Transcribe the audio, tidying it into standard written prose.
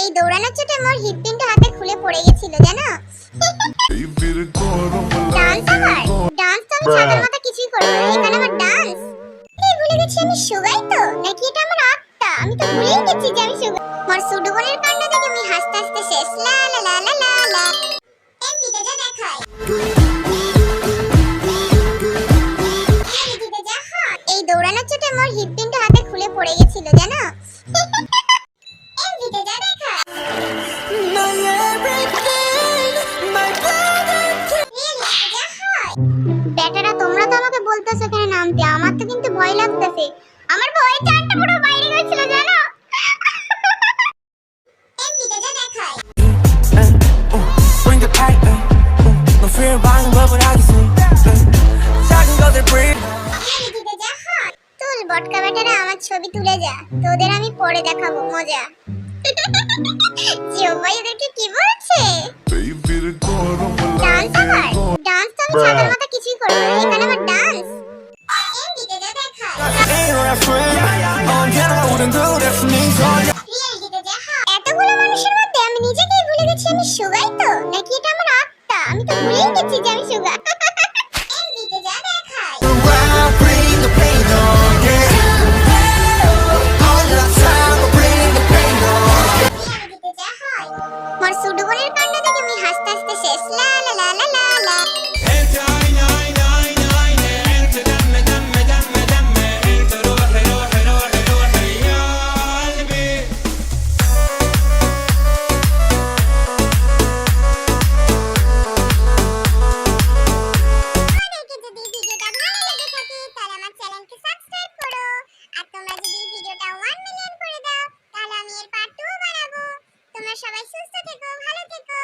এই দৌড়ানোর চোটে মোর হৃৎপিণ্ড হাতে খুলে পড়ে গেছিল জানো। ডান্স আবার ডান্স তো আমি ছাতার মাথা কিছুই করব না, এখানে আবার ডান্স। এই ভুলে গেছি আমি সুগাই তো নাকি এটা আমার আত্মা, আমি তো ভুলেই গেছি যে আমি সুগাই। মোর সুডুবনের কাণ্ড দেখে আমি হাসতে হাসতে শেষ। লা লা লা লা লা লা এমপিতে যা দেখাই এমপিতে যা হয়। এই দৌড়ানোর চোটে মোর হৃৎপিণ্ড হাতে খুলে পড়ে গেছিল জানো। এমপিতে যা দেখাই বেটারা তোমরা তো আমাকে বলতেছো এখানে নামতে, আমার তো কিন্তু ভয় লাগতেছে। আমার ভয় চানটা পুরো বাইরে গেছিল জানো। এমপিতে যা দেখাই Bring the pipe, no fear about what I can see. Talking about the breed. এমপিতে যা হয়। তুল বটকা বেটারা আমার ছবি তুলে যা, তোদের আমি পরে দেখাবো মজা। জিও ভাই এদেরকে কি বলছে? ডান্স আবার ডান্স তো আমি ছাতার মাথা কিছুই করব না, এখানে আবার ডান্স। এমপিতে যা দেখাই রিয়েলিটিতে যা হয়। এতগুলো মানুষের মধ্যে আমি নিজেকেই ভুলে গেছি আমি সুগাই তো নাকি এটা আমার আত্মা, আমি তো ভুলেই গেছি যে আমি সুগা। এমপিতে যা দেখাই Bring the pain on, yeah. All the time, bring the pain on. রিয়েলিটিতে যা হয়। মোর সুডুবনের কাণ্ড দেখে আমি হাসতে হাসতে শেষ। লা লা লা লা লা লা انت عيني عيني عيني عيني انت دمي دمي دمي دمي انت روحي روحي روحي روحي يا قلبي তোমাদেরকে যদি ভিডিওটা ভালো লেগে থাকে তাহলে আমার চ্যানেলকে সাবস্ক্রাইব করো, আর তোমরা যদি ভিডিওটা 1 মিলিয়ন করে দাও তাহলে আমি এর পার্ট 2 বানাবো। তোমরা সবাই সুস্থ থেকো, ভালো থেকো।